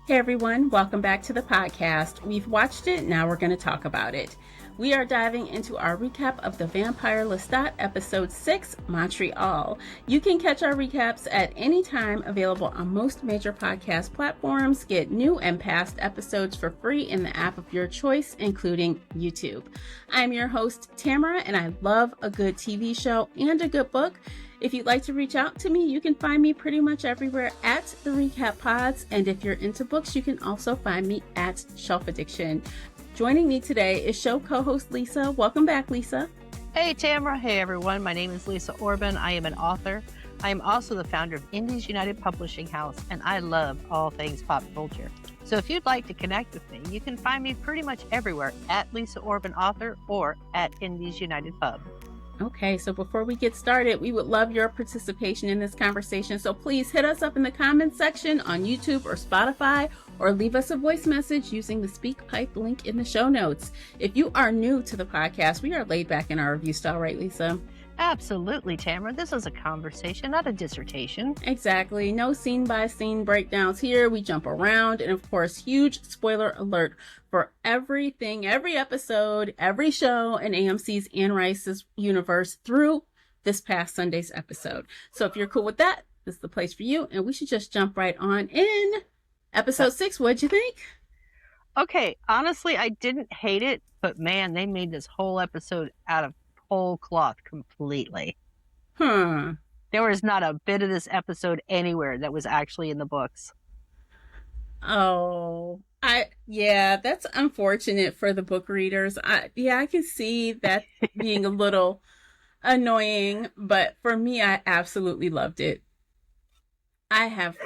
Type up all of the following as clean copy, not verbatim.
Hey everyone, welcome back to the podcast. We've watched it, now we're going to talk about it. We are diving into our recap of The Vampire Lestat episode 6, Montreal. You can catch our recaps at any time, available on most major podcast platforms. Get new and past episodes for free in the app of your choice, including YouTube. I'm your host, Tamara, and I love a good TV show and a good book. If you'd like to reach out to me, you can find me pretty much everywhere at The Recap Pods. And if you're into books, you can also find me at Shelf Addiction. Joining me today is show co-host Lisa. Welcome back, Lisa. Hey, Tamara. Hey, everyone. My name is Lisa Orban. I am an author. I am also the founder of Indies United Publishing House, and I love all things pop culture. So if you'd like to connect with me, you can find me pretty much everywhere at Lisa Orban Author or at Indies United Pub. Okay, so before we get started, we would love your participation in this conversation. So please hit us up in the comments section on YouTube or Spotify, or leave us a voice message using the SpeakPipe link in the show notes. If you are new to the podcast, we are laid back in our review style, right, Lisa? Absolutely, Tamara. This is a conversation, not a dissertation. Exactly. No scene-by-scene breakdowns here. We jump around. And of course, huge spoiler alert for everything, every episode, every show in AMC's Anne Rice's universe through this past Sunday's episode. So if you're cool with that, this is the place for you. And we should just jump right on in. Episode 6, what'd you think? Okay, honestly, I didn't hate it, but man, they made this whole episode out of whole cloth completely. There was not a bit of this episode anywhere that was actually in the books. Oh, that's unfortunate for the book readers. I can see that being a little annoying, but for me, I absolutely loved it. I have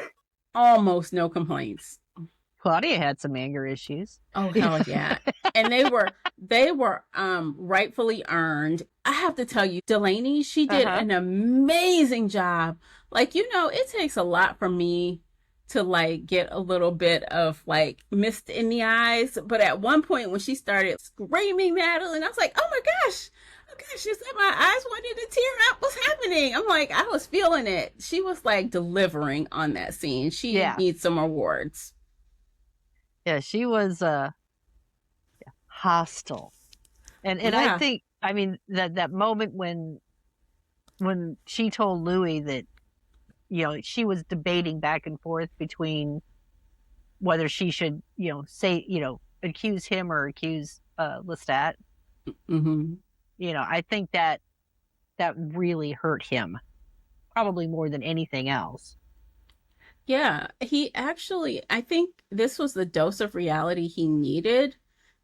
almost no complaints. Claudia had some anger issues. Oh, hell yeah. And they were rightfully earned. I have to tell you, Delaney, she did an amazing job. Like, it takes a lot for me to like get a little bit of like mist in the eyes. But at one point when she started screaming Madeline, I was like, oh my gosh, she said my eyes wanted to tear up. What's happening? I'm like, I was feeling it. She was like delivering on that scene. She needs some awards. Yeah, she was hostile. And I think, I mean, that moment when she told Louis that, she was debating back and forth between whether she should, say, accuse him or accuse Lestat. Mm-hmm. I think that really hurt him, probably more than anything else. Yeah, I think this was the dose of reality he needed,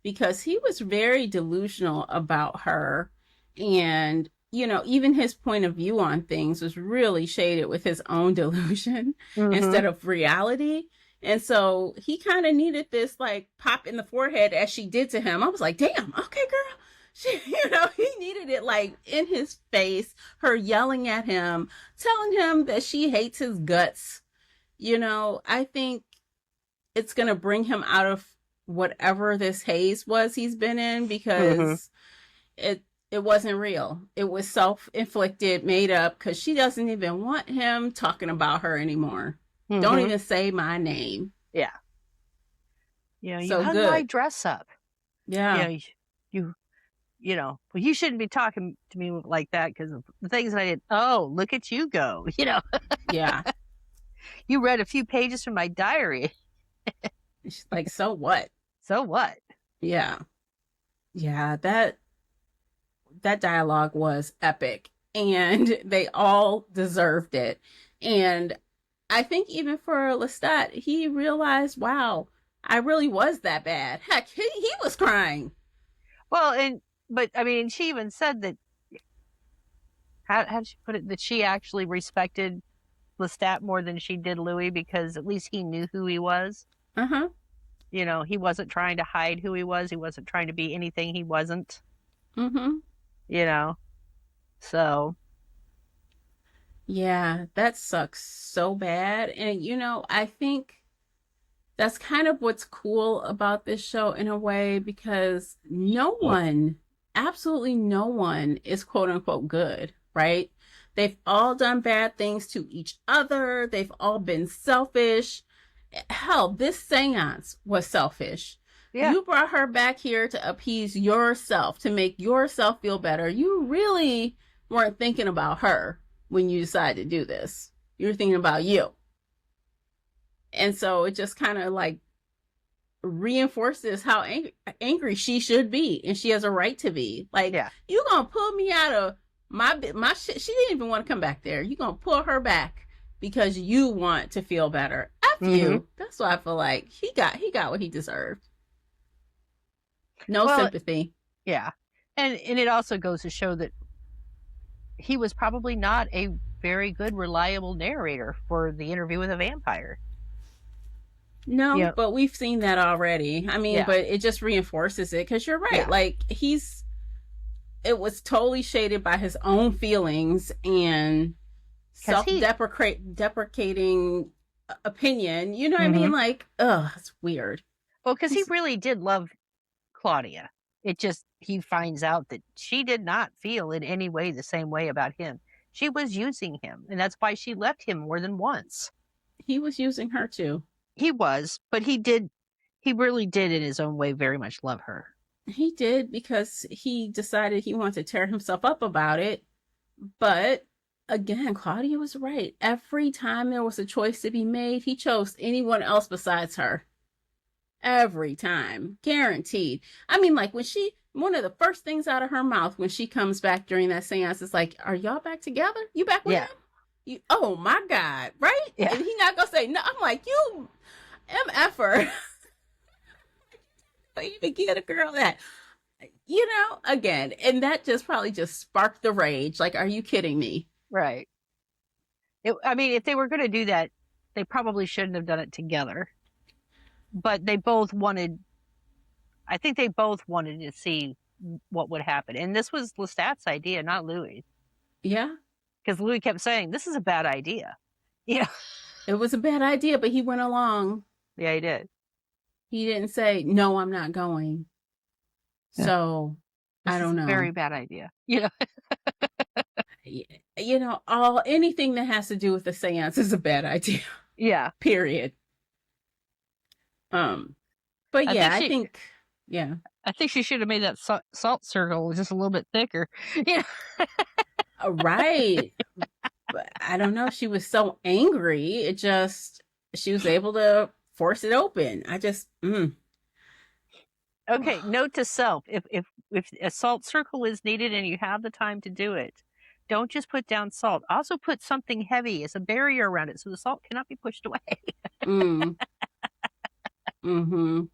because he was very delusional about her. And, even his point of view on things was really shaded with his own delusion instead of reality. And so he kind of needed this like pop in the forehead as she did to him. I was like, damn, okay, girl. He needed it like in his face, her yelling at him, telling him that she hates his guts. I think it's going to bring him out of whatever this haze was he's been in, because it wasn't real. It was self-inflicted, made up, because she doesn't even want him talking about her anymore. Don't even say my name. Yeah. You so hung good. My dress up. Yeah. Well, you shouldn't be talking to me like that because of the things that I did. Oh, look at you go. Yeah. You read a few pages from my diary. She's like, so what? So what? Yeah. Yeah, that dialogue was epic, and they all deserved it. And I think even for Lestat, he realized, wow, I really was that bad. Heck, he was crying. Well, but I mean, she even said that, how did she put it, that she actually respected Lestat more than she did Louis, because at least he knew who he was. He wasn't trying to hide who he was. He wasn't trying to be anything he wasn't. So. Yeah, that sucks so bad. And, I think that's kind of what's cool about this show in a way, because absolutely no one is quote unquote good, right? They've all done bad things to each other. They've all been selfish. hell, this seance was selfish. Yeah. You brought her back here to appease yourself, to make yourself feel better. You really weren't thinking about her when you decided to do this. You were thinking about you. And so it just kind of like reinforces how angry she should be, and she has a right to be. Like, Yeah. you gonna pull me out of my shit? She didn't even want to come back there. You gonna pull her back because you want to feel better? F you. That's why I feel like he got what he deserved. No Well, sympathy. yeah. And it also goes to show that he was probably not a very good, reliable narrator for the interview with a vampire. No, Yeah. but we've seen that already. I mean, Yeah. but it just reinforces it, because you're right. Yeah. Like, it was totally shaded by his own feelings and 'Cause deprecating opinion. You know what I mean? Like, ugh, it's weird. Well, because he really did love Claudia. It just, he finds out that she did not feel in any way the same way about him. She was using him, and that's why she left him more than once. He was using her too. He was, but he really did in his own way very much love her. He did, because he decided he wanted to tear himself up about it. But again, Claudia was right. Every time there was a choice to be made, he chose anyone else besides her. Every time. Guaranteed. I mean, like, one of the first things out of her mouth when she comes back during that seance is like, "Are y'all back together? You back with him?" Oh my God, right? Yeah. And he not gonna say no. I'm like, you MFer. Even get a girl that, again, and that just probably just sparked the rage. Like, are you kidding me? Right. I mean, if they were going to do that, they probably shouldn't have done it together. But I think they both wanted to see what would happen. And this was Lestat's idea, not Louis. Yeah. Because Louis kept saying, this is a bad idea. Yeah. It was a bad idea, but he went along. Yeah, he did. He didn't say, no, I'm not going. Yeah. So, I don't know. Very bad idea. Yeah. Anything that has to do with the seance is a bad idea. Yeah. Period. But yeah, I think she should have made that salt circle just a little bit thicker. Yeah. Right. But I don't know. She was so angry. She was able to force it open. Okay. Note to self: if a salt circle is needed and you have the time to do it, don't just put down salt. Also put something heavy as a barrier around it so the salt cannot be pushed away. Hula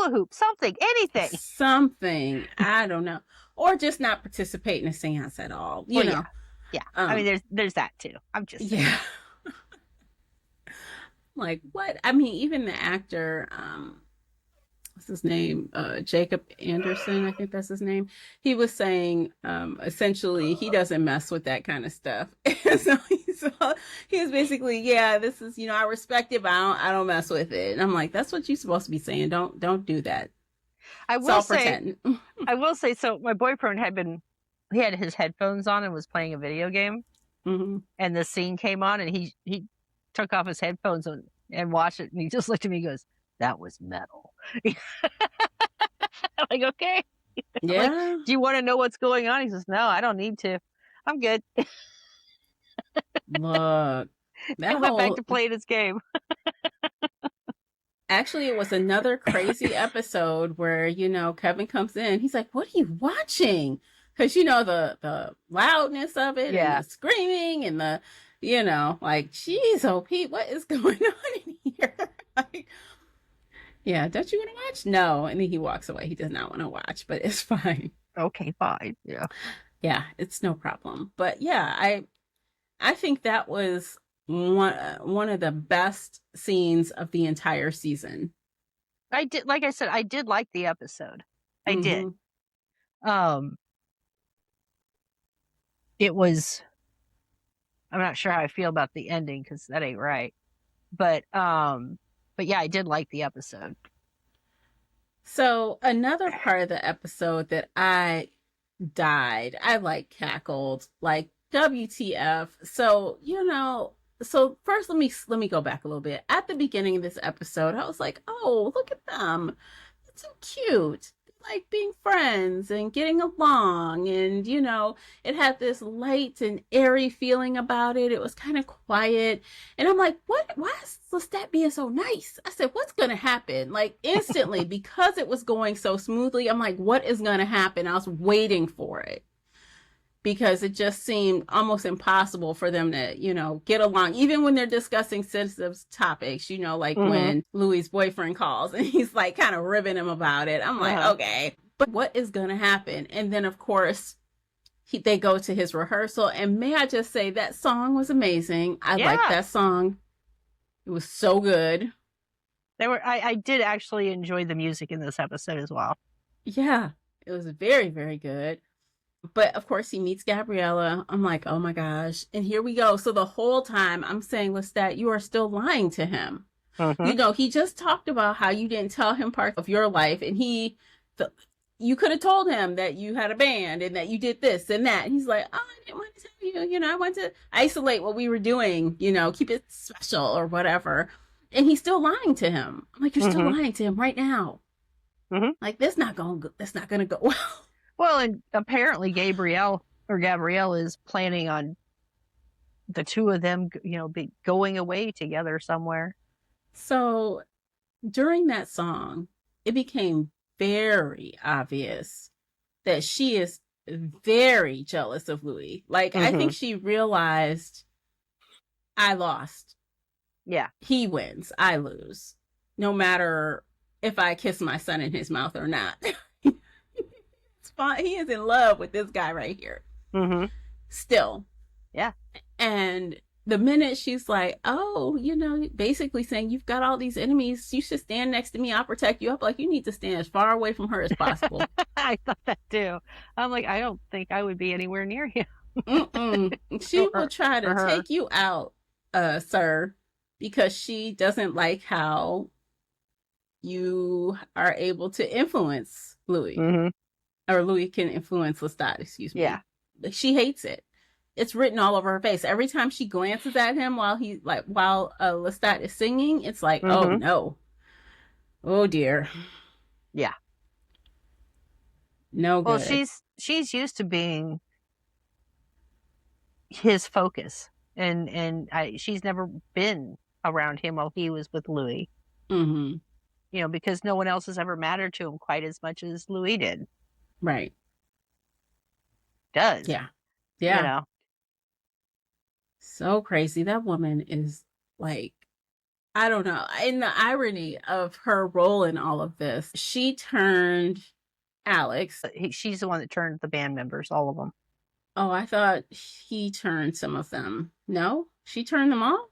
hoop, something, anything. Something. I don't know. Or just not participate in a seance at all. You know. Yeah. I mean, there's that too. I'm just saying. Yeah. Like, what? I mean, even the actor, what's his name? Jacob Anderson, I think that's his name. He was saying, essentially, he doesn't mess with that kind of stuff. So he was basically, this is, I respect it, but I don't mess with it. And I'm like, that's what you're supposed to be saying. Don't do that. I will say, so my boyfriend he had his headphones on and was playing a video game. Mm-hmm. And the scene came on and he took off his headphones and watched it. And he just looked at me and goes, that was metal. I'm like, okay. Yeah. Like, do you want to know what's going on? He says, no, I don't need to. I'm good. Look. He went back to playing his game. Actually, it was another crazy episode where, Kevin comes in. He's like, what are you watching? Because, the loudness of it and the screaming and the, like, geez, oh, Pete, what is going on in here? Like, yeah, don't you want to watch? No. And then he walks away. He does not want to watch, but it's fine. Okay, fine. Yeah. Yeah, it's no problem. But yeah, I think that was one of the best scenes of the entire season. Like I said, I did like the episode. I did. It was, I'm not sure how I feel about the ending because that ain't right. But yeah, I did like the episode. So another part of the episode that I died, I cackled, like, WTF. So, so first let me go back a little bit. At the beginning of this episode, I was like, "Oh, look at them. It's so cute. Like being friends and getting along, and it had this light and airy feeling about it. It was kind of quiet, and I'm like, what? Why is Lestat being so nice? I said, what's gonna happen? Like instantly, because it was going so smoothly. I'm like, what is gonna happen? I was waiting for it because it just seemed almost impossible for them to, get along, even when they're discussing sensitive topics, like Mm-hmm. when Louis's boyfriend calls and he's like kind of ribbing him about it. I'm like, Uh-huh. okay, but what is going to happen? And then, of course, they go to his rehearsal. And may I just say, that song was amazing. I liked Yeah. that song. It was so good. I did actually enjoy the music in this episode as well. Yeah, it was very, very good. But of course, he meets Gabriella. I'm like, oh my gosh. And here we go. So the whole time I'm saying, Lestat, you are still lying to him. Mm-hmm. He just talked about how you didn't tell him parts of your life. And you could have told him that you had a band and that you did this and that. And he's like, oh, I didn't want to tell you. I want to isolate what we were doing, keep it special or whatever. And he's still lying to him. I'm like, you're still Mm-hmm. lying to him right now. Mm-hmm. Like, that's not gonna go well. Well, and apparently Gabrielle is planning on the two of them, be going away together somewhere. So during that song, it became very obvious that she is very jealous of Louis. Like, I Mm-hmm. think she realized, I lost. Yeah. He wins. I lose. No matter if I kiss my son in his mouth or not. It's fine. He is in love with this guy right here. Mm-hmm. Still. Yeah. And the minute she's like, oh, basically saying, you've got all these enemies, you should stand next to me, I'll protect you. Up, like, you need to stand as far away from her as possible. I thought that too. I'm like, I don't think I would be anywhere near him. Mm-mm. She will try to her. take you out, sir, because she doesn't like how you are able to influence Louis, Mm-hmm. or Louis can influence Lestat, excuse me. Yeah. She hates it. It's written all over her face. Every time she glances at him while Lestat is singing, it's like, oh Mm-hmm. no, oh dear, Yeah. no Well, good. she's used to being his focus, and she's never been around him while he was with Louis. Mm-hmm. Because no one else has ever mattered to him quite as much as Louis did. Right. Does. Yeah. You Yeah. know. So crazy. That woman is like, I don't know. In the irony of her role in all of this, she turned Alex. She's the one that turned the band members, all of them. Oh, I thought he turned some of them. No, she turned them all.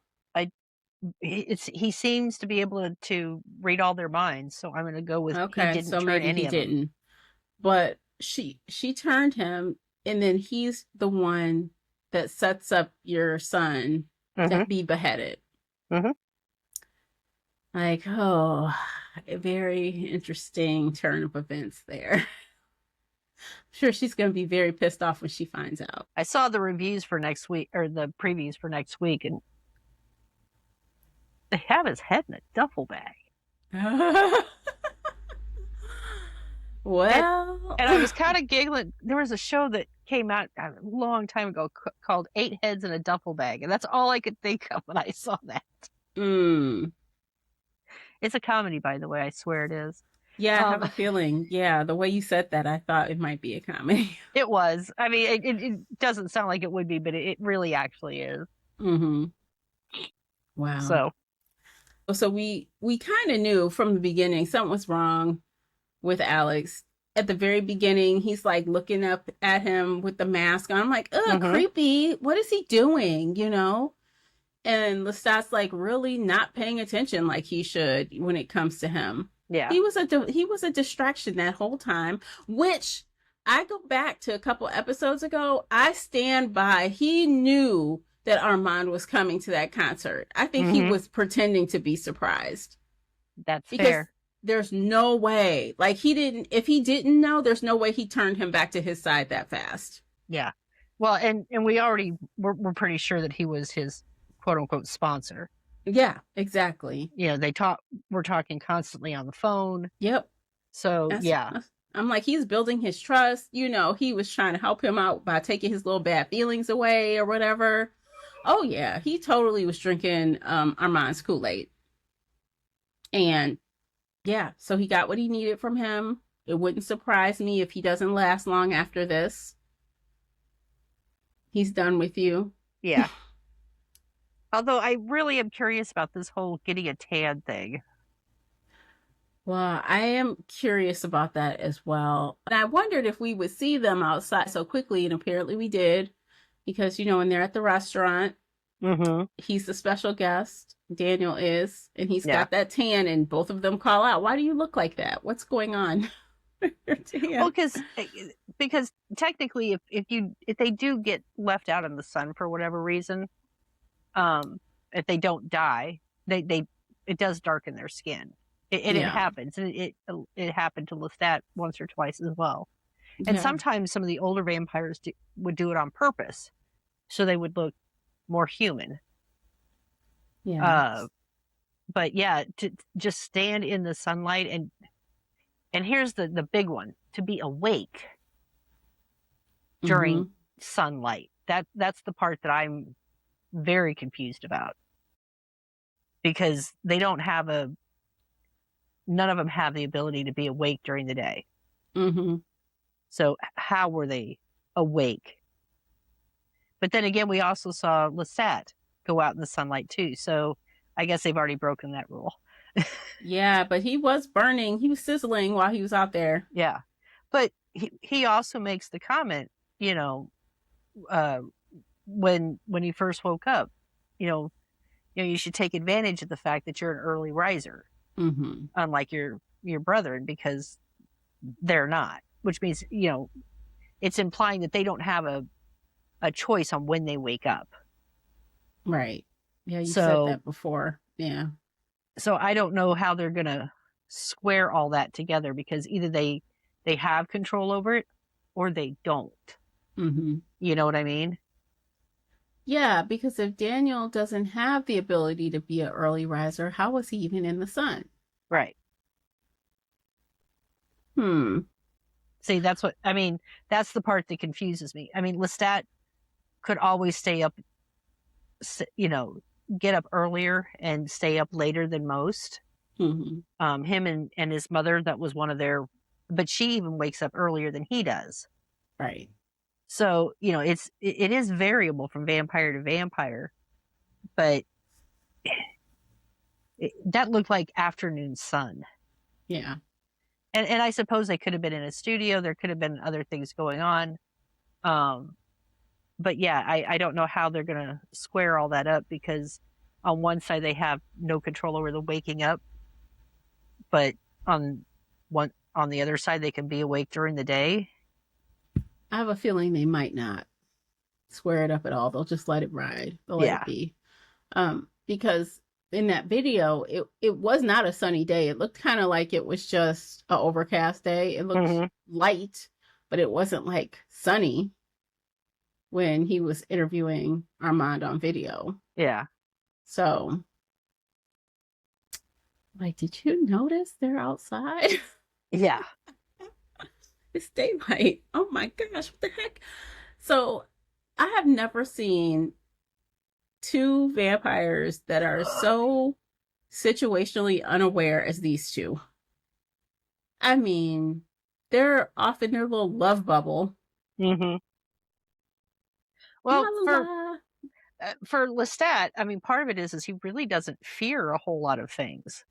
He seems to be able to read all their minds, so I'm going to go with he Okay, didn't so turn maybe any he of them. didn't. But she turned him, and then he's the one that sets up your son Mm-hmm. to be beheaded. Mm-hmm. Like, oh, a very interesting turn of events there. I'm sure she's going to be very pissed off when she finds out. I saw the reviews for next week, or the previews for next week, and they have his head in a duffel bag. Well, and I was kind of giggling. There was a show that came out a long time ago called Eight Heads in a Duffel Bag, and that's all I could think of when I saw that. It's a comedy, by the way. I swear it is. Yeah, I have a feeling. Yeah, the way you said that, I thought it might be a comedy. It was. I mean, it doesn't sound like it would be, but it really actually is. Mm-hmm. Wow. So we kind of knew from the beginning something was wrong with Alex. At the very beginning, he's like looking up at him with the mask on. I'm like, ugh, creepy. What is he doing? And Lestat's like really not paying attention like he should when it comes to him. Yeah. He was a distraction that whole time, which I go back to a couple episodes ago. I stand by. He knew that Armand was coming to that concert. I think he was pretending to be surprised. That's fair. There's no way. Like, if he didn't know, there's no way he turned him back to his side that fast. Yeah. Well, and we're pretty sure that he was his quote unquote sponsor. Yeah, exactly. You know, we're talking constantly on the phone. Yep. So That's, yeah. I'm like, he's building his trust. You know, he was trying to help him out by taking his little bad feelings away or whatever. Oh yeah, he totally was drinking Armand's Kool-Aid. And yeah, so he got what he needed from him. It wouldn't surprise me if he doesn't last long after this. He's done with you. Yeah. Although I really am curious about this whole getting a tan thing. Well, I am curious about that as well. And I wondered if we would see them outside so quickly, and apparently we did. Because, you know, when they're at the restaurant, Mm-hmm. he's the special guest, Daniel is, and he's Yeah. got that tan, and both of them call out, "Why do you look like that? What's going on?" Well, Tan. because technically, if they do get left out in the sun for whatever reason, if they don't die, they it does darken their skin. It Yeah. happens, and it happened to Lestat once or twice as well. And Yeah. sometimes some of the older vampires would do it on purpose, so they would look more human. Yeah. But yeah, to just stand in the sunlight and here's the big one: to be awake Mm-hmm. during sunlight. That's the part that I'm very confused about, because they don't have none of them have the ability to be awake during the day. Mm-hmm. So how were they awake? But then again, we also saw Lestat go out in the sunlight too. So I guess they've already broken that rule. Yeah, but he was burning. He was sizzling while he was out there. Yeah. But he also makes the comment, you know, uh, when he first woke up, you know, you should take advantage of the fact that you're an early riser, Mm-hmm. unlike your brethren, because they're not. Which means, you know, it's implying that they don't have a choice on when they wake up. Right. Yeah, you said So that before. Yeah. I don't know how they're gonna square all that together, because either they have control over it or they don't. Mm-hmm. You know what I mean? Yeah, because if Daniel doesn't have the ability to be an early riser, how was he even in the sun? Right. Hmm. See, that's what I mean. That's the part that confuses me. I mean, Lestat could always stay up, you know, get up earlier and stay up later than most. Mm-hmm. Him and his mother, that was one of their, but she even wakes up earlier than he does. Right. So, you know, it is variable from vampire to vampire, but that looked like afternoon sun. Yeah. And I suppose they could have been in a studio. There could have been other things going on. But yeah, I don't know how they're going to square all that up, because on one side they have no control over the waking up, but on the other side they can be awake during the day. I have a feeling they might not square it up at all. They'll just let it ride. They'll let it Yeah. be. Because in that video, it was not a sunny day. It looked kind of like it was just an overcast day. It looked light, but it wasn't like sunny when he was interviewing Armand on video. Yeah. So, like, did you notice they're outside? Yeah. It's daylight. Oh my gosh, what the heck? So, I have never seen two vampires that are so situationally unaware as these two. I mean, they're off in their little love bubble. Mm-hmm. La Well, la la. for Lestat, I mean, part of it is he really doesn't fear a whole lot of things.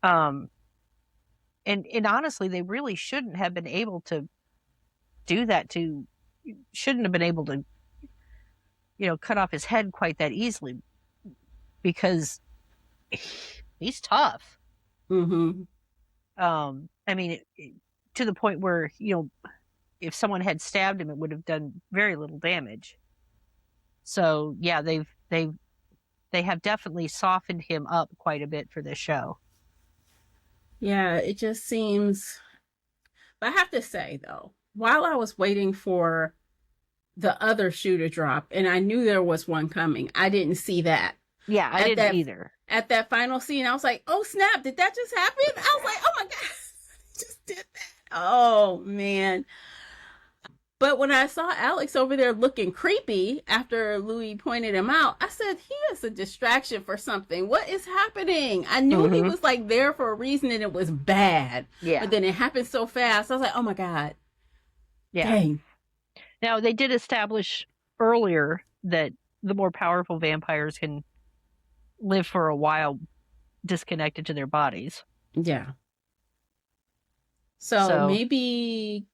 And honestly, they really shouldn't have been able to do that. Shouldn't have been able to, you know, cut off his head quite that easily, because he's tough. Mm-hmm. I mean, to the point where, you know, if someone had stabbed him, it would have done very little damage. So yeah, they have definitely softened him up quite a bit for this show. Yeah, it just seems. But I have to say, though, while I was waiting for the other shoe to drop, and I knew there was one coming. I didn't see that. Yeah, I At didn't that either. at that final scene, I was like, "Oh snap! Did that just happen?" I was like, "Oh my god, just did that!" Oh man! But when I saw Alex over there looking creepy after Louis pointed him out, I said, "He is a distraction for something. What is happening?" I knew he Mm-hmm. was like there for a reason, and it was bad. Yeah, But then it happened so fast. I was like, "Oh my god, yeah. dang!" Now they did establish earlier that the more powerful vampires can live for a while disconnected to their bodies. Yeah. So So, maybe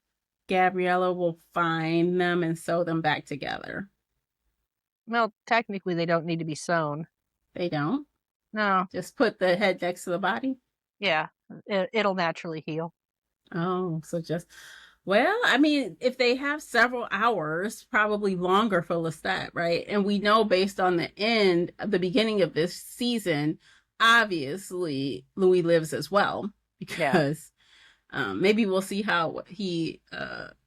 Gabriella will find them and sew them back together. well, technically they don't need to be sewn. They don't. No, Just put the head next to the body. yeah, it'll naturally heal. Oh, so just, well, I mean, if they have several hours, probably longer for Lestat, right? And we know based on the beginning of this season, obviously Louis lives as well Yeah, because maybe we'll see how he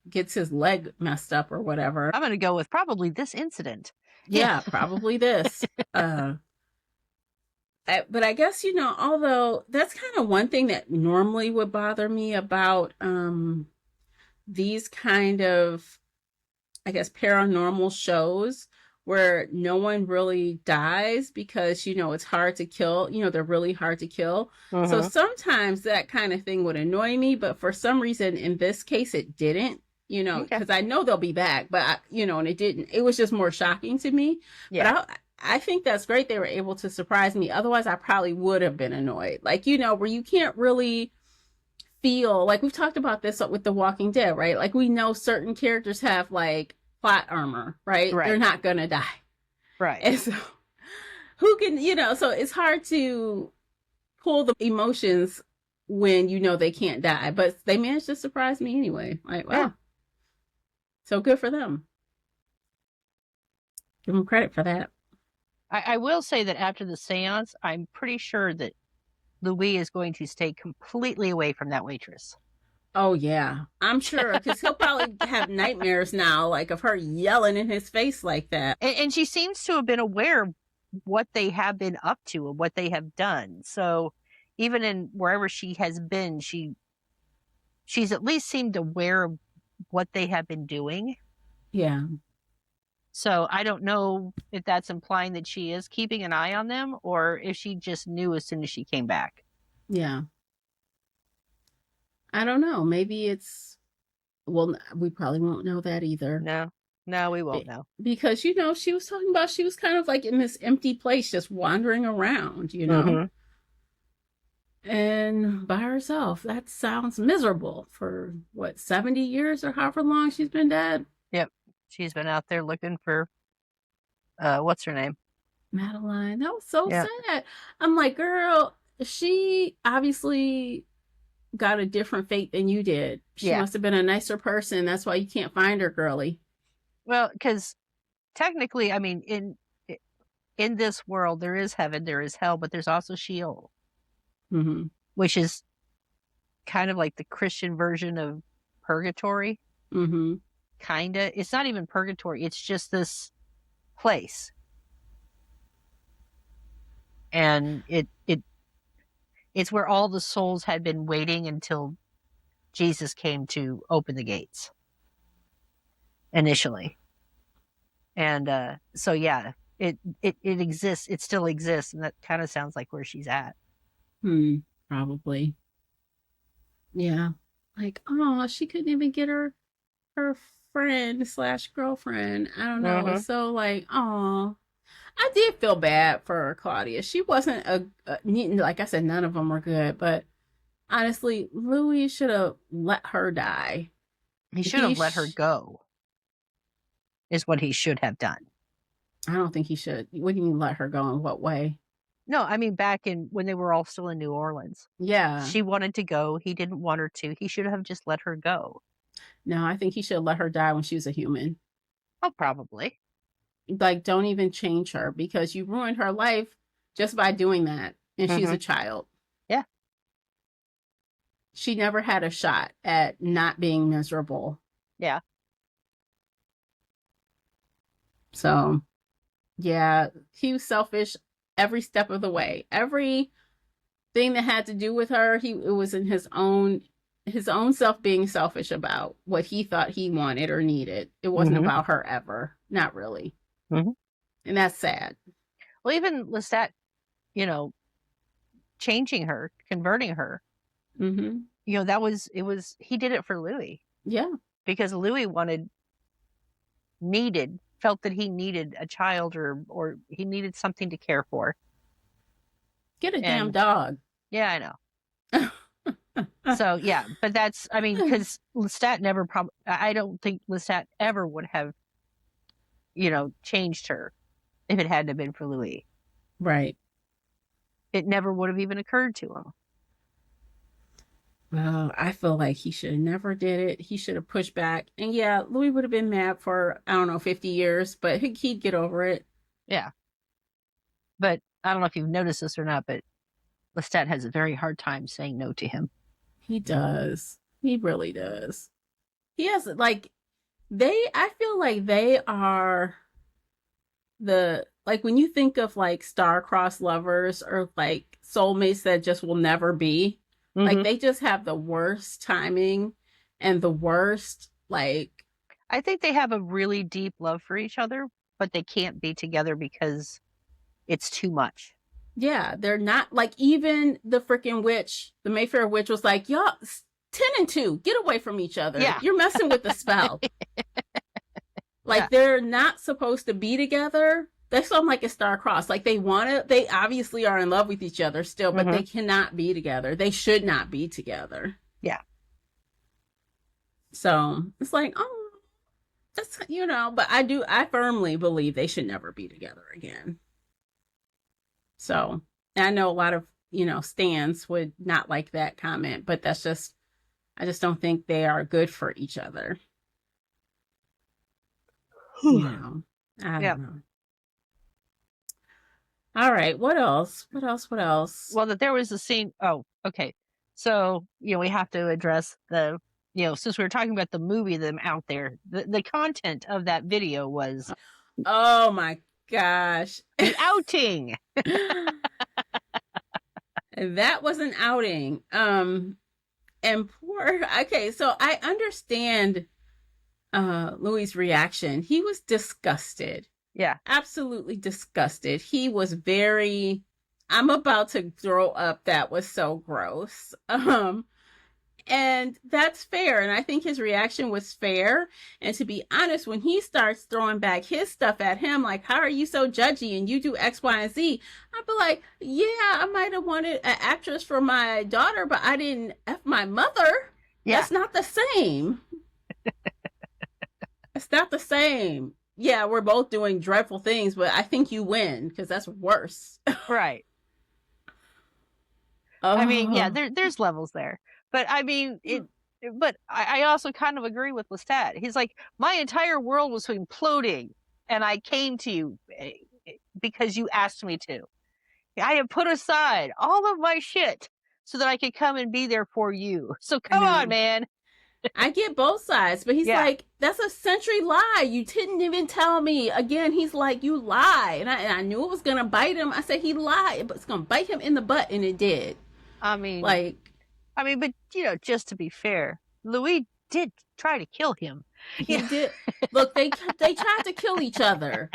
gets his leg messed up or whatever. I'm going to go with probably this incident. Yeah, probably this. But I guess, although that's kind of one thing that normally would bother me about these kind of, I guess, paranormal shows where no one really dies because, it's hard to kill. They're really hard to kill. So Mm-hmm. sometimes that kind of thing would annoy me. But for some reason, in this case, it didn't. Okay. Because I know they'll be back, but and it didn't. It was just more shocking to me. But Yeah. I think that's great. They were able to surprise me. Otherwise, I probably would have been annoyed. Like, where you can't really feel like we've talked about this with The Walking Dead, right? Like we know certain characters have like plot armor, right? They're Right. not gonna die. Right. And so who can, so it's hard to pull the emotions when they can't die. But they managed to surprise me anyway. Like, wow. Yeah. So good for them. Give them credit for that. I will say that after the seance, I'm pretty sure that Louis is going to stay completely away from that waitress. Oh yeah, I'm sure because he'll probably have nightmares now, like of her yelling in his face like that. And she seems to have been aware of what they have been up to and what they have done. So even in wherever she has been, she's at least seemed aware of what they have been doing. Yeah, So I don't know if that's implying that she is keeping an eye on them or if she just knew as soon as she came back. yeah. I don't know. Maybe it's, well, we probably won't know that either. No, we won't know. Because, she was talking about she was kind of like in this empty place, just wandering around, Mm-hmm. and by herself. That sounds miserable for what, 70 years or however long she's been dead. Yep. She's been out there looking for, what's her name? Madeline. That was so Yeah. sad. I'm like, girl, she obviously got a different fate than you did. She Yeah. must have been a nicer person. That's why you can't find her, girly. Well, because technically, I mean, in this world, there is heaven, there is hell, but there's also Sheol, Mm-hmm. which is kind of like the Christian version of purgatory. Mm-hmm. Kinda. It's not even purgatory. It's just this place, and it's where all the souls had been waiting until Jesus came to open the gates initially. And so yeah, it exists. It still exists, and that kind of sounds like where she's at. Probably. Yeah. Like, oh, she couldn't even get her friend slash girlfriend. I don't know. Mm-hmm. It's so like, oh, I did feel bad for Claudia. She wasn't like I said, none of them were good. But honestly, Louis should have let her die. He should have let her go. Is what he should have done. I don't think he should. What do you mean let her go? In what way? No, I mean back in when they were all still in New Orleans. Yeah. She wanted to go. He didn't want her to. He should have just let her go. No, I think he should have let her die when she was a human. Oh, probably. Like, don't even change her because you ruined her life just by doing that. And she's a child. Yeah. She never had a shot at not being miserable. Yeah. So yeah, he was selfish every step of the way. Every thing that had to do with her, it was in his own self being selfish about what he thought he wanted or needed. It wasn't Mm-hmm. about her ever. Not really. Mm-hmm. And that's sad. Well, even Lestat, you know, changing her, converting her, Mm-hmm. he did it for Louis Yeah. because Louis felt that he needed a child or he needed something to care for. Get a damn And dog. yeah, I know. So yeah, but I mean, because Lestat never I don't think Lestat ever would have, changed her if it hadn't have been for Louis. Right. It never would have even occurred to him. Well, I feel like he should have never did it. He should have pushed back. And yeah, Louis would have been mad for, I don't know, 50 years, but he'd get over it. Yeah. But I don't know if you've noticed this or not, but Lestat has a very hard time saying no to him. He does. He really does. He has, like, I feel like they are like when you think of like star-crossed lovers or like soulmates that just will never be, like Mm-hmm. they just have the worst timing and the worst, like, I think they have a really deep love for each other, but they can't be together because it's too much. yeah, they're not like even the freaking witch, the Mayfair witch was like, y'all 10 and 2, get away from each other. Yeah. You're messing with the spell. Like Yeah. they're not supposed to be together. They sound like a star cross. Like they obviously are in love with each other still, but they cannot be together. They should not be together. Yeah. So it's like, oh, that's, but I firmly believe they should never be together again. So I know a lot of, stans would not like that comment, but I just don't think they are good for each other. I don't know. All right. What else? Well, that there was a scene. Oh, okay. So, we have to address since we were talking about the movie, them out there, the content of that video was, oh my gosh, the outing. That was an outing. And okay, so I understand Louis' reaction. He was disgusted. Yeah. Absolutely disgusted. He was very, I'm about to throw up. That was so gross. And that's fair. And I think his reaction was fair. And to be honest, when he starts throwing back his stuff at him, like, how are you so judgy and you do X, Y, and Z? I'd be like, yeah, I might have wanted an actress for my daughter, but I didn't F my mother. Yeah. That's not the same. It's not the same. Yeah, we're both doing dreadful things, but I think you win because that's worse. Right. I mean, yeah, there's levels there. But I mean, but I also kind of agree with Lestat. He's like, my entire world was imploding and I came to you because you asked me to. I have put aside all of my shit so that I could come and be there for you. So come on, man. I get both sides, but he's like, that's a century lie. You didn't even tell me. Again, he's like, you lie. And I knew it was going to bite him. I said, he lied, but it's going to bite him in the butt. And it did. I mean, but just to be fair, Louis did try to kill him. He did. Look, they tried to kill each other.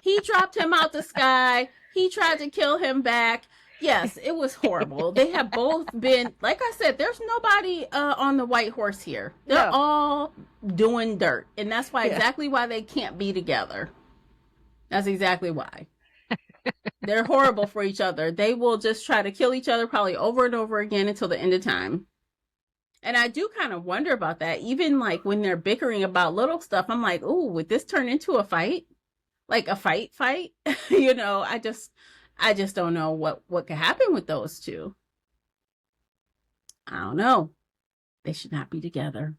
He dropped him out the sky. He tried to kill him back. Yes, it was horrible. They have both been, like I said, there's nobody on the white horse here. They're all doing dirt. And that's why exactly why they can't be together. That's exactly why. They're horrible for each other. They will just try to kill each other probably over and over again until the end of time. And I do kind of wonder about that. Even like when they're bickering about little stuff, I'm like, oh, would this turn into a fight? Like a fight? I just don't know what could happen with those two. I don't know. They should not be together.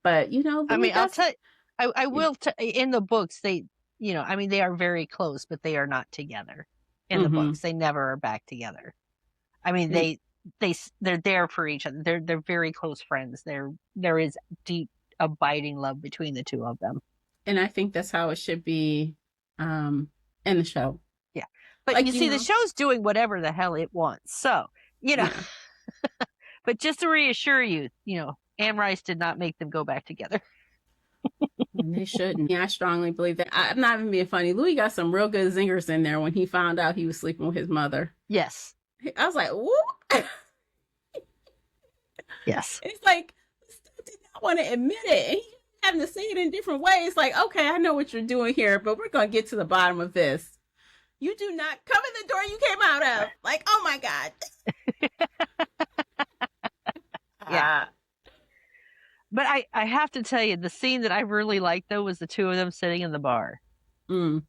But, I mean, I'll tell you, I will, in the books, they are very close, but they are not together in the books. They never are back together. I mean, they're there for each other. They're very close friends. There is deep, abiding love between the two of them. And I think that's how it should be in the show. Yeah. But Like, you see, the show's doing whatever the hell it wants. So, yeah. but just to reassure you, Anne Rice did not make them go back together. And they shouldn't. Yeah, I strongly believe that. I'm not even being funny. Louis got some real good zingers in there when he found out he was sleeping with his mother. Yes. I was like, whoop. Yes. It's like, still did not want to admit it. And he having to say it in different ways. Like, okay, I know what you're doing here, but we're going to get to the bottom of this. You do not come in the door you came out of. Like, oh my God. Yeah. But I have to tell you, the scene that I really liked, though, was the two of them sitting in the bar. Mm.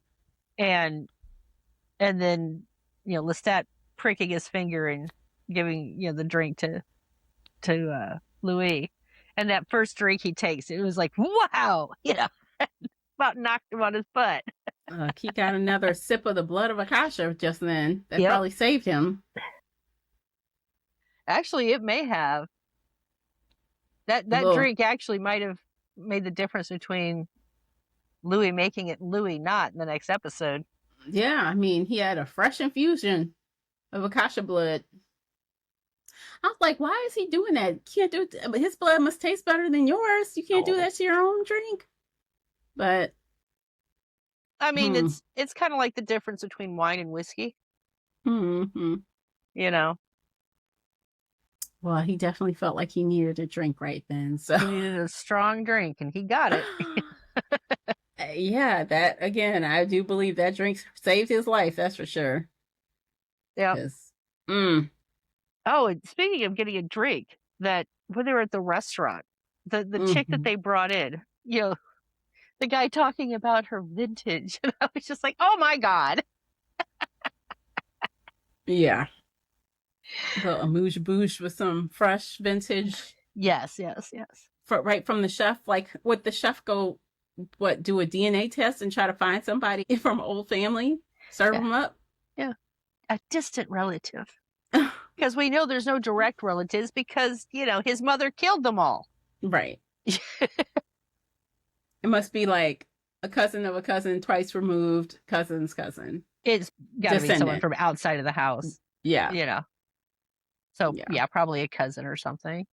And then, Lestat pricking his finger and giving, the drink to Louis. And that first drink he takes, it was like, wow, about knocked him on his butt. He got another sip of the blood of Akasha just then. That probably saved him. Actually, it may have. That drink actually might have made the difference between Louis making it and Louis not in the next episode. Yeah, I mean, he had a fresh infusion of Akasha blood. I was like, why is he doing that? You can't do it. But his blood must taste better than yours. You can't do that to your own drink. But I mean, it's kind of like the difference between wine and whiskey. Mm-hmm. Well, he definitely felt like he needed a drink right then. So he needed a strong drink, and he got it. Yeah, that again, I do believe that drink saved his life. That's for sure. Yeah. Oh, and speaking of getting a drink, that when they were at the restaurant, the chick that they brought in, the guy talking about her vintage, and I was just like, oh my God. Yeah. The amuse bouche with some fresh vintage. Yes. Right from the chef. Like, would the chef go, do a DNA test and try to find somebody from old family? Serve them up? Yeah. A distant relative. Because we know there's no direct relatives because, his mother killed them all. Right. It must be like a cousin of a cousin, twice removed, cousin's cousin. It's got to be someone from outside of the house. Yeah. So, probably a cousin or something.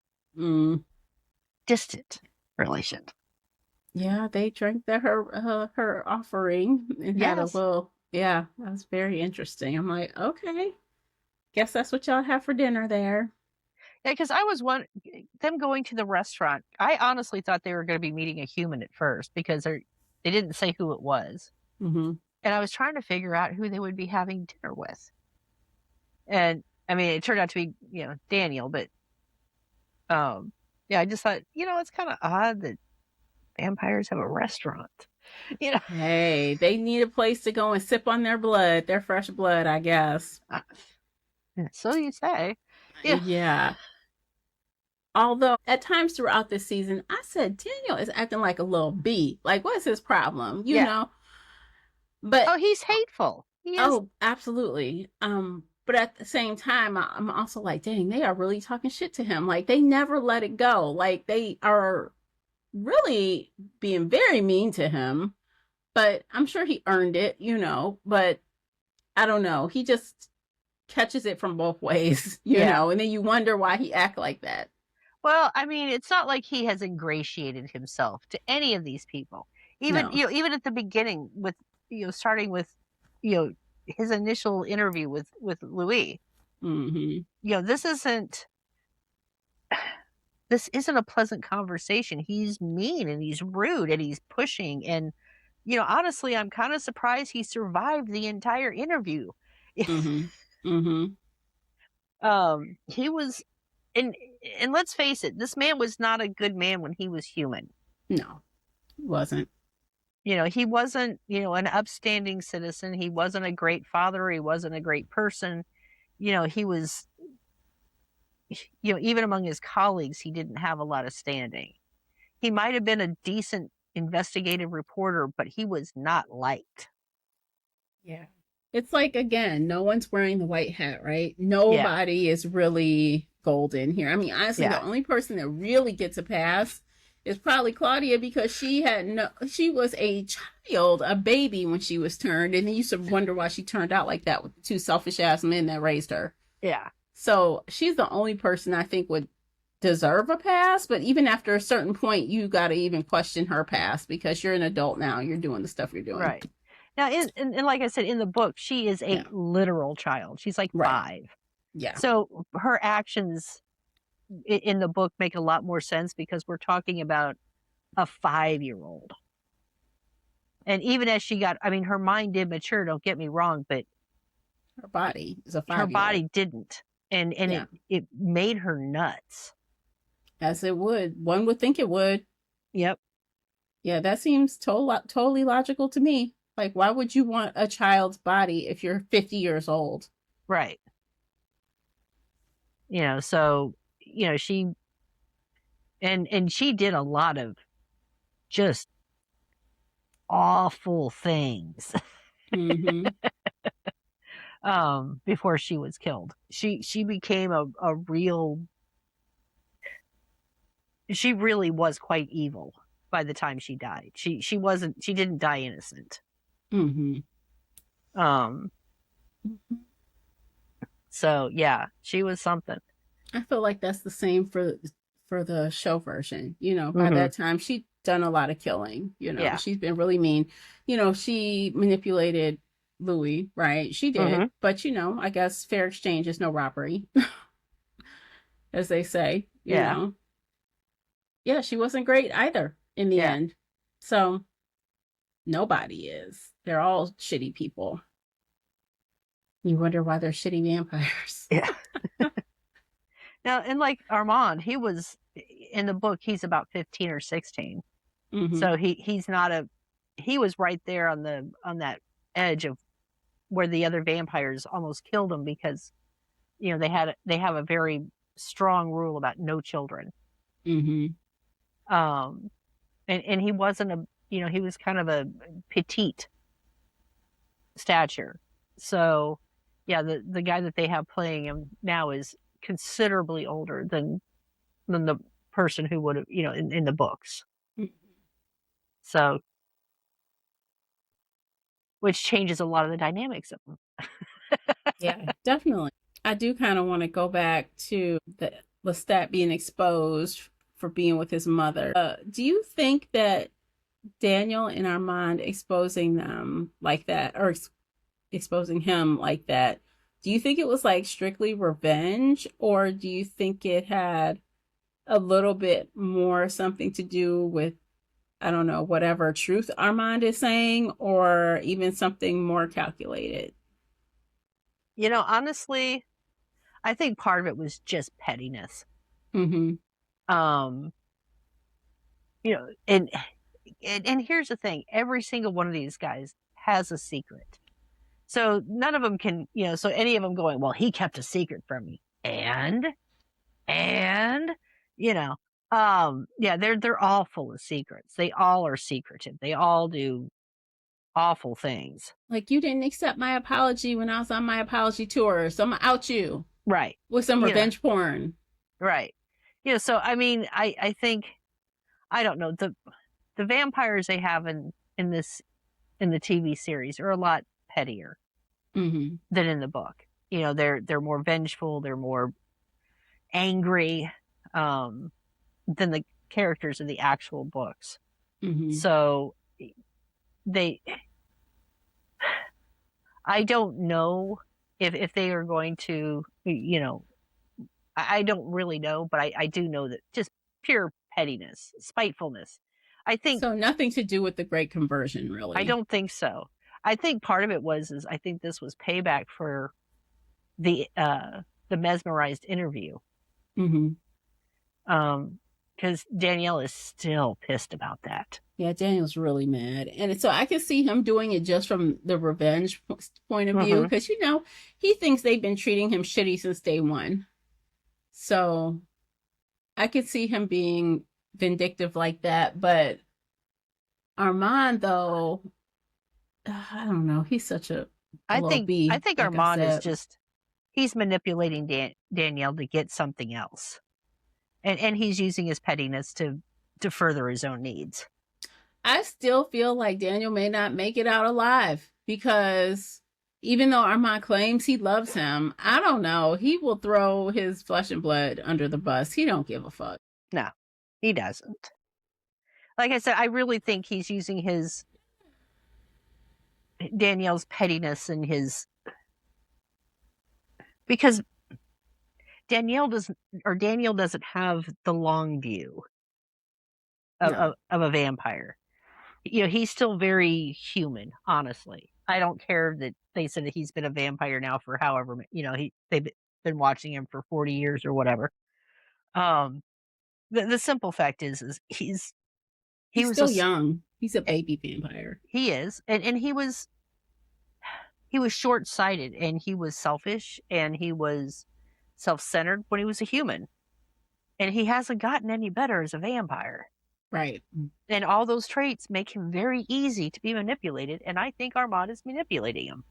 Distant relation. Yeah, they drank her offering and had a little, that was very interesting. I'm like, okay, guess that's what y'all have for dinner there. Yeah, because I was them going to the restaurant, I honestly thought they were going to be meeting a human at first because they didn't say who it was. Mm-hmm. And I was trying to figure out who they would be having dinner with. And I mean, it turned out to be, Daniel, but I just thought, it's kind of odd that vampires have a restaurant. Hey, they need a place to go and sip on their blood, their fresh blood, I guess. So you say. Yeah. Although at times throughout this season, I said Daniel is acting like a little bee. Like, what's his problem? You know? But he's hateful. He is. Oh, absolutely. But at the same time, I'm also like, dang, they are really talking shit to him. Like, they never let it go. Like, they are really being very mean to him. But I'm sure he earned it, But I don't know. He just catches it from both ways, you know. And then you wonder why he act like that. Well, I mean, it's not like he has ingratiated himself to any of these people. Even even at the beginning with starting with his initial interview with Louis. Mm-hmm. This isn't a pleasant conversation. He's mean and he's rude and he's pushing, and honestly, I'm kind of surprised he survived the entire interview. Mm-hmm. Mm-hmm. He was, and let's face it, this man was not a good man when he was human. No, he wasn't. He wasn't, an upstanding citizen. He wasn't a great father. He wasn't a great person. He was, even among his colleagues, he didn't have a lot of standing. He might have been a decent investigative reporter, but he was not liked. Yeah. It's like, again, no one's wearing the white hat, right? Nobody is really golden here. I mean, honestly, the only person that really gets a pass It's probably Claudia because she was a child, a baby when she was turned, and then you used to wonder why she turned out like that with the two selfish ass men that raised her. Yeah. So she's the only person I think would deserve a pass, but even after a certain point, you got to even question her past because you're an adult now. You're doing the stuff you're doing. Right. Now, and like I said, in the book, she is a Yeah. literal child. She's like Right. 5. Yeah. So her actions in the book make a lot more sense because we're talking about a 5-year-old. And even as she got, I mean, her mind did mature, don't get me wrong, but Her body is a her 5-year-old. body didn't. And Yeah. it made her nuts. As it would. One would think it would. Yep. Yeah, that seems totally logical to me. Like, why would you want a child's body if you're 50 years old? Right. So, she and she did a lot of just awful things Mm-hmm. before she was killed. She became a real, she really was quite evil by the time she died. She didn't die innocent. Mm-hmm. Um so yeah, she was something. I feel like that's the same for the show version. By Mm-hmm. that time she'd done a lot of killing. Yeah. She's been really mean. She manipulated Louis, right? She did. Mm-hmm. But I guess fair exchange is no robbery, as they say, Yeah. Yeah, she wasn't great either in the Yeah. end. So nobody is. They're all shitty people. You wonder why they're shitty vampires. Yeah. Now, and like Armand, he was in the book, he's about 15 or 16. Mm-hmm. So he's not he was right there on that edge of where the other vampires almost killed him because they have a very strong rule about no children. Mm-hmm. And he wasn't he was kind of a petite stature. So yeah, the guy that they have playing him now is considerably older than the person who would have, in the books. Mm-hmm. So, which changes a lot of the dynamics of them. Yeah, definitely. I do kind of want to go back to the Lestat being exposed for being with his mother. Do you think that Daniel and Armand exposing them like that, or exposing him like that, do you think it was like strictly revenge, or do you think it had a little bit more something to do with, I don't know, whatever truth Armand is saying, or even something more calculated? Honestly, I think part of it was just pettiness. Mm-hmm. And here's the thing: every single one of these guys has a secret. So none of them can, so any of them going, well, he kept a secret from me, and yeah, they're all full of secrets. They all are secretive. They all do awful things. Like, you didn't accept my apology when I was on my apology tour, so I'm gonna out you Right. with some revenge porn. Right. So I mean, I think, I don't know, the vampires they have in the TV series are a lot pettier Mm-hmm. than in the book. They're more vengeful, they're more angry than the characters in the actual books. Mm-hmm. So I don't know if they are going to, I don't really know, but I do know that just pure pettiness, spitefulness. I think So nothing to do with the Great Conversion, really. I don't think so. I think part of it is I think this was payback for the mesmerized interview. Mm-hmm. Because Danielle is still pissed about that. Yeah, Daniel's really mad. And so I can see him doing it just from the revenge point of view, because, he thinks they've been treating him shitty since day one. So I could see him being vindictive like that. But Armand, though, I don't know. He's such a I little think bee, I think like Armand is said. just, he's manipulating Danielle to get something else. And he's using his pettiness to to further his own needs. I still feel like Daniel may not make it out alive because even though Armand claims he loves him, I don't know. He will throw his flesh and blood under the bus. He don't give a fuck. No, he doesn't. Like I said, I really think he's using his Danielle's pettiness and his, because Daniel doesn't have the long view No. of a vampire. You know, he's still very human, honestly. I don't care that they said that he's been a vampire now for however, you know, they've been watching him for 40 years or whatever. The simple fact is he He's was still young. He's a baby vampire. he is, and he was short-sighted, and he was selfish, and he was self-centered when he was a human, and he hasn't gotten any better as a vampire. Right. And all those traits make him very easy to be manipulated, and I think Armand is manipulating him.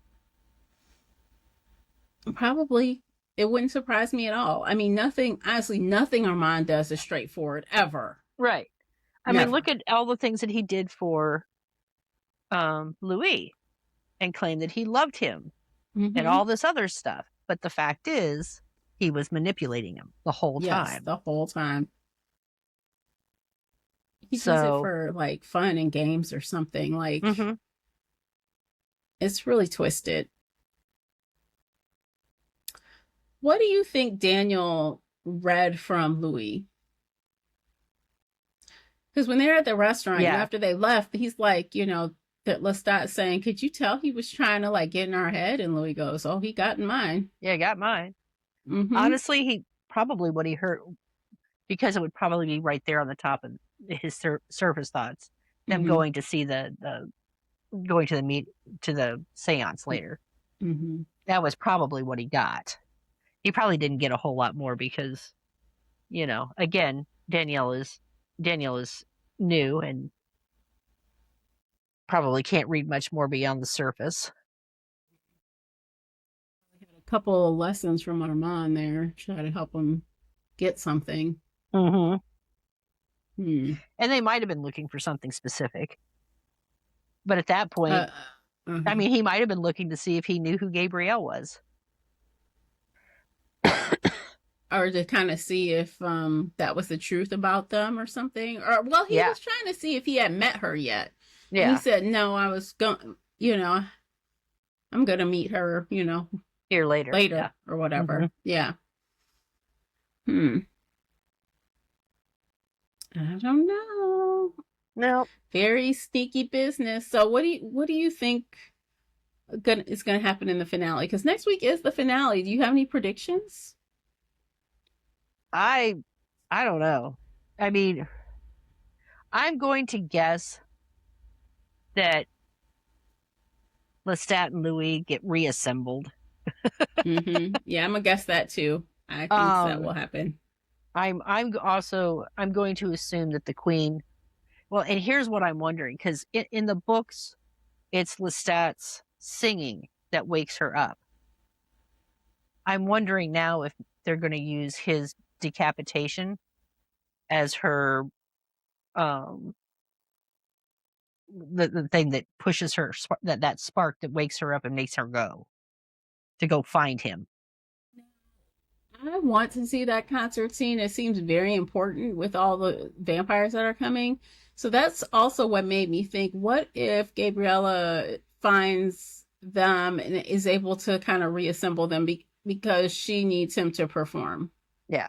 Probably. It wouldn't surprise me at all. I mean, honestly, nothing Armand does is straightforward ever. Right. I mean, look at all the things that he did for Louis and claimed that he loved him and all this other stuff. But the fact is, he was manipulating him the whole time. The whole time. He does it for like fun and games or something. Like, it's really twisted. What do you think Daniel read from Louis? Because when they're at the restaurant, after they left, he's like, you know, that Lestat saying, could you tell he was trying to like get in our head? And Louis goes, oh, he got in mine. Yeah, got mine. Honestly, he probably what he heard, because it would probably be right there on the top of his surface thoughts, them going to see going to the seance later. That was probably what he got. He probably didn't get a whole lot more because, you know, again, Daniel is new and probably can't read much more beyond the surface. We had a couple of lessons from Armand there, try to help him get something. And they might have been looking for something specific. But at that point, I mean, he might have been looking to see if he knew who Gabrielle was. Or to kind of see if that was the truth about them or something. Or, well, he was trying to see if he had met her yet. Yeah. And he said, no, I was going, you know, I'm going to meet her, you know. Here later. Or whatever. Yeah. I don't know. No. Very sneaky business. So what do you think is going to happen in the finale? Because next week is the finale. Do you have any predictions? I don't know. I mean, I'm going to guess that Lestat and Louis get reassembled. Yeah, I'm gonna guess that too. I think that will happen. I'm going to assume that the Queen. Well, and here's what I'm wondering, because in the books, it's Lestat's singing that wakes her up. I'm wondering now if they're going to use his decapitation as her the thing that pushes her, that spark that wakes her up and makes her go find him. I want to see that concert scene. It seems very important with all the vampires that are coming. So that's also what made me think, what if Gabriella finds them and is able to kind of reassemble them because she needs him to perform? Yeah.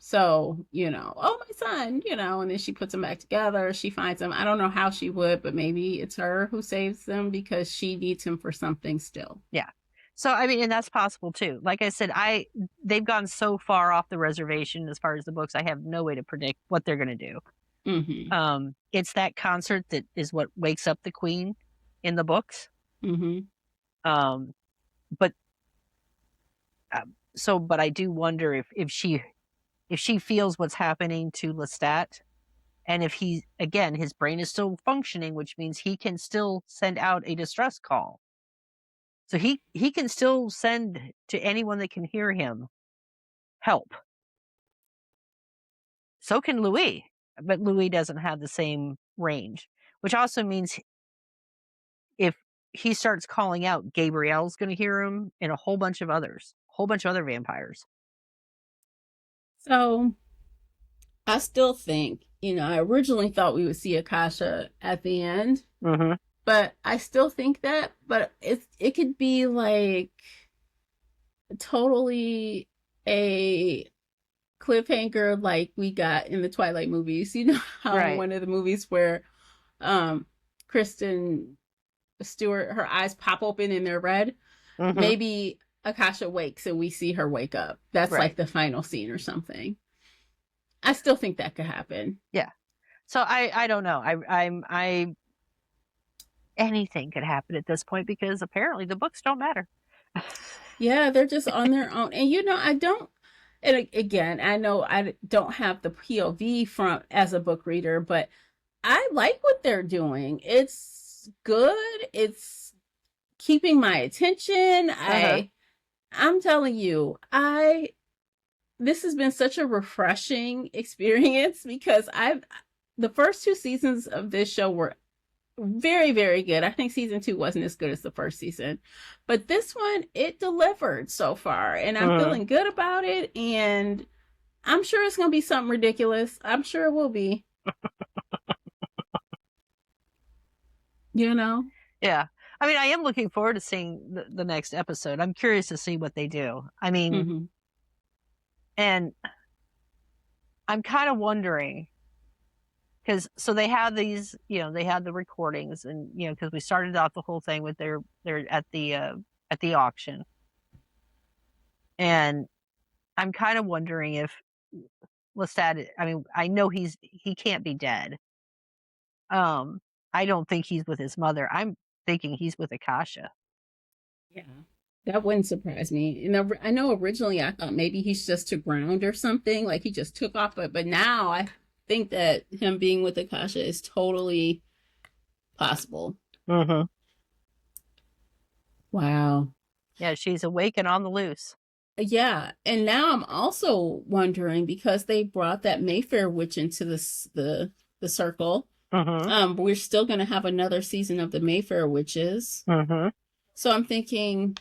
So, you know, oh, my son, you know, and then she puts them back together. She finds him. I don't know how she would, but maybe it's her who saves them because she needs him for something still. Yeah. So, I mean, and that's possible too. Like I said, they've gone so far off the reservation as far as the books, I have no way to predict what they're going to do. It's that concert that is what wakes up the Queen in the books. But I do wonder if she feels what's happening to Lestat, and if his brain is still functioning, which means he can still send out a distress call. So he can still send to anyone that can hear him help. So can Louis. but Louis doesn't have the same range, which also means if he starts calling out, Gabrielle's going to hear him, and a whole bunch of other vampires. So I still think, I originally thought we would see Akasha at the end, Mm-hmm. but I still think that, but it could be like totally a cliffhanger like we got in the Twilight movies. You know how in Right. one of the movies where um Kristen Stewart, her eyes pop open and they're red. Mm-hmm. Maybe Akasha wakes and we see her wake up. That's Right. like the final scene or something. I still think that could happen. Yeah. So I don't know. I anything could happen at this point because apparently the books don't matter. Yeah, they're just on their own. And I don't, and again, I know I don't have the POV from as a book reader, but I like what they're doing. It's good. It's keeping my attention. Uh-huh. I'm telling you, I this has been such a refreshing experience because the first two seasons of this show were very, very good. I think season 2 wasn't as good as the first season, but this one, it delivered so far, and I'm Mm-hmm. feeling good about it. And I'm sure it's going to be something ridiculous. I'm sure it will be. You know? Yeah. I mean, I am looking forward to seeing the next episode. I'm curious to see what they do. I mean, Mm-hmm. and I'm kind of wondering because so they have these, they have the recordings, and because we started off the whole thing with they're at the auction, and I'm kind of wondering if Lestat. I mean, I know he can't be dead. Um, I don't think he's with his mother. I'm thinking he's with Akasha. Yeah. That wouldn't surprise me. And I know originally I thought maybe he's just to ground or something, like he just took off, but now I think that him being with Akasha is totally possible. Mm-hmm. Wow. Yeah, she's awake and on the loose. Yeah, and now I'm also wondering because they brought that Mayfair witch into the circle. Mm-hmm. We're still going to have another season of the Mayfair witches. Mm-hmm. So I'm thinking,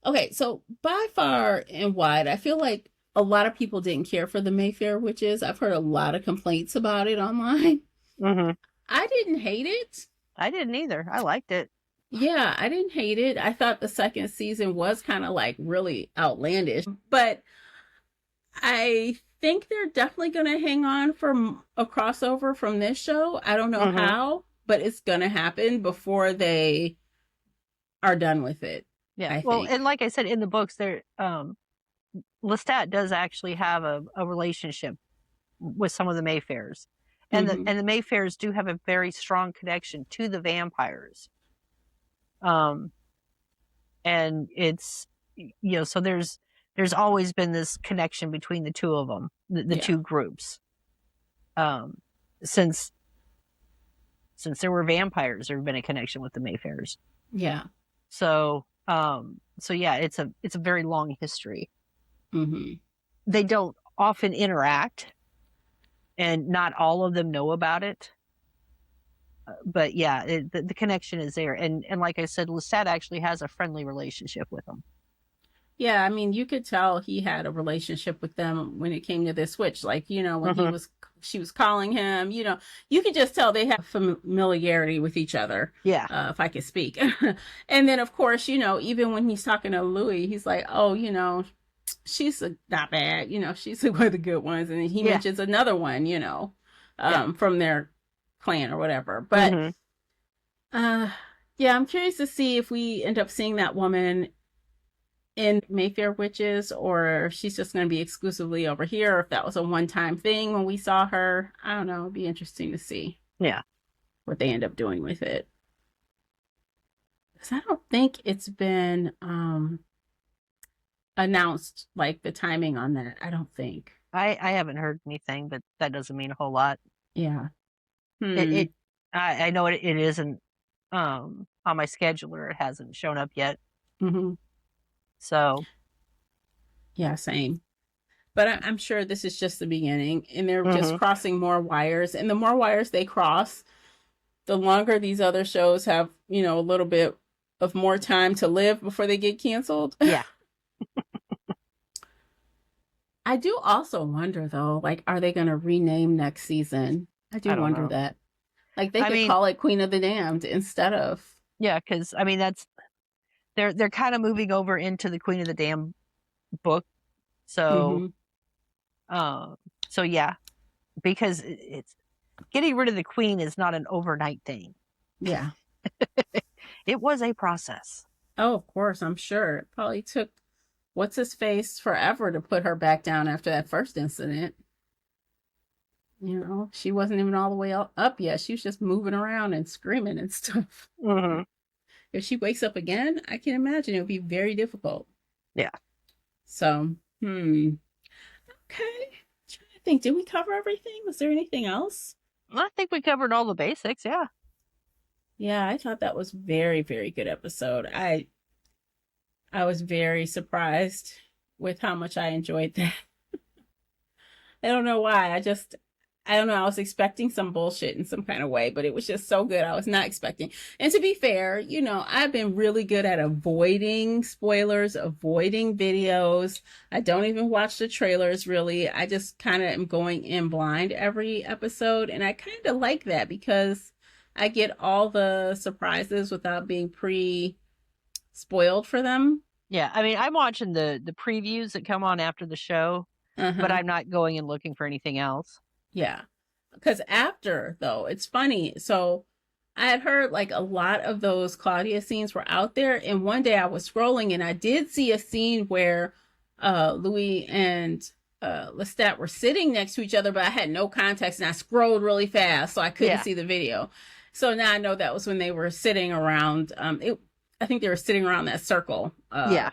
okay, so by far and wide, I feel like a lot of people didn't care for the Mayfair witches. I've heard a lot of complaints about it online. Mm-hmm. I didn't hate it. I didn't either. I liked it. Yeah, I didn't hate it. I thought the second season was kind of like really outlandish, but I think they're definitely going to hang on for a crossover from this show. I don't know Mm-hmm. how, but it's going to happen before they are done with it, Yeah. I Well, and think. like I said in the books, there Lestat does actually have a relationship with some of the Mayfairs, and the Mm-hmm. and the Mayfairs do have a very strong connection to the vampires. Um, and it's so there's always been this connection between the two of them, the Yeah. two groups. Um, since there were vampires, there have been a connection with the Mayfairs. Yeah. So yeah, it's a very long history. Mm-hmm. They don't often interact, and not all of them know about it. But yeah, the connection is there, and like I said, Lestat actually has a friendly relationship with them. Yeah, I mean, you could tell he had a relationship with them when it came to this switch. Like, when Mm-hmm. she was calling him, you could just tell they have familiarity with each other, Yeah, if I could speak. And then, of course, even when he's talking to Louis, he's like, oh, she's not bad. She's one of the good ones. And he yeah, mentions another one, yeah. from their clan or whatever. But, Mm-hmm. uh, yeah, I'm curious to see if we end up seeing that woman in Mayfair Witches, or if she's just going to be exclusively over here, or if that was a one-time thing when we saw her. I don't know. It'd be interesting to see Yeah. what they end up doing with it. Because I don't think it's been announced, like the timing on that. I don't think. I haven't heard anything, but that doesn't mean a whole lot. Yeah. It, Hmm. it I know it isn't on my scheduler. It hasn't shown up yet. Mm-hmm. So Yeah, same. but I'm sure this is just the beginning, and they're just Mm-hmm. crossing more wires. And the more wires they cross, the longer these other shows have, a little bit of more time to live before they get canceled. Yeah. I do also wonder though, like, are they going to rename next season? I I do don't wonder know. that. Like, they I could mean, call it Queen of the Damned instead of. yeah, because I mean that's they're kind of moving over into the Queen of the Dam book. So Mm-hmm. uh so yeah, because it's getting rid of the queen is not an overnight thing. Yeah. It was a process. Oh, of course, I'm sure. It probably took what's his face forever to put her back down after that first incident. She wasn't even all the way up yet. She was just moving around and screaming and stuff. Mm-hmm. If she wakes up again, I can imagine it would be very difficult. Yeah. So, okay. Trying to think, did we cover everything? Was there anything else? I think we covered all the basics. Yeah. Yeah, I thought that was very, very good episode. I was very surprised with how much I enjoyed that. I don't know why. I don't know. I was expecting some bullshit in some kind of way, but it was just so good. I was not expecting. And to be fair, I've been really good at avoiding spoilers, avoiding videos. I don't even watch the trailers really. I just kind of am going in blind every episode. And I kind of like that because I get all the surprises without being spoiled for them. Yeah. I mean, I'm watching the previews that come on after the show, but Uh-huh. I'm not going and looking for anything else. Yeah. Because after, though, it's funny. So I had heard like a lot of those Claudia scenes were out there. And one day I was scrolling and I did see a scene where Louis and Lestat were sitting next to each other, but I had no context and I scrolled really fast so I couldn't Yeah. see the video. So now I know that was when they were sitting around. I think they were sitting around that circle. Yeah.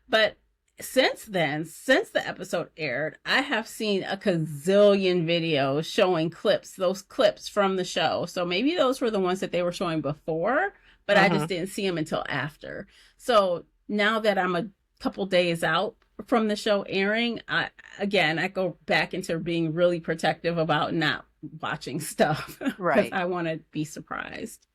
But since then, since the episode aired, I have seen a gazillion videos showing those clips from the show. So maybe those were the ones that they were showing before, but I Mm-hmm. just didn't see them until after. So now that I'm a couple days out from the show airing, I go back into being really protective about not watching stuff because Right. I want to be surprised.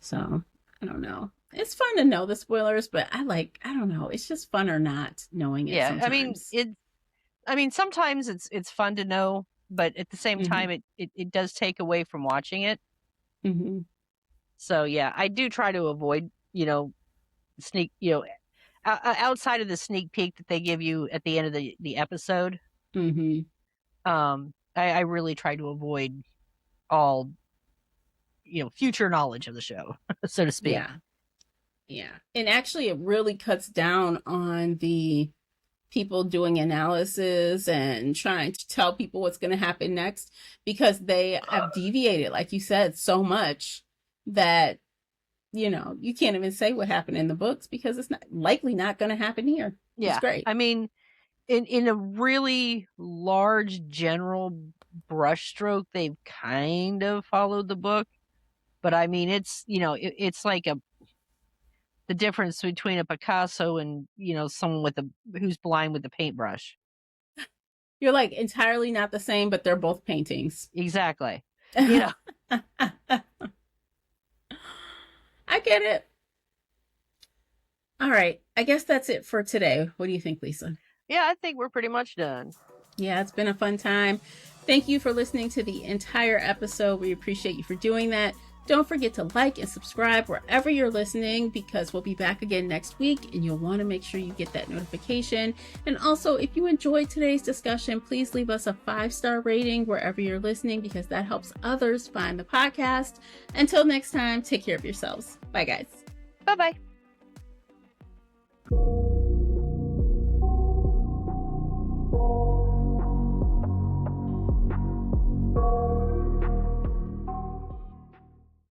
So I don't know. It's fun to know the spoilers, but I don't know. It's just fun or not knowing it Yeah. sometimes. I mean, sometimes it's fun to know, but at the same Mm-hmm. time, it does take away from watching it. Mm-hmm. So yeah, I do try to avoid, sneak, outside of the sneak peek that they give you at the end of the episode. Mm-hmm. I really try to avoid all, future knowledge of the show, so to speak. Yeah. Yeah. And actually, it really cuts down on the people doing analysis and trying to tell people what's going to happen next because they have deviated, like you said, so much that, you can't even say what happened in the books because it's not going to happen here. It's Yeah. great. I mean, in a really large general brushstroke, they've kind of followed the book, but I mean, it's like the difference between a Picasso and someone who's blind with a paintbrush. You're like entirely not the same, but they're both paintings. Exactly. You know. I get it. All right. I guess that's it for today. What do you think, Lisa? Yeah, I think we're pretty much done. Yeah, it's been a fun time. Thank you for listening to the entire episode. We appreciate you for doing that. Don't forget to like and subscribe wherever you're listening because we'll be back again next week and you'll want to make sure you get that notification. And also, if you enjoyed today's discussion, please leave us a 5-star rating wherever you're listening because that helps others find the podcast. Until next time, take care of yourselves. Bye, guys. Bye-bye.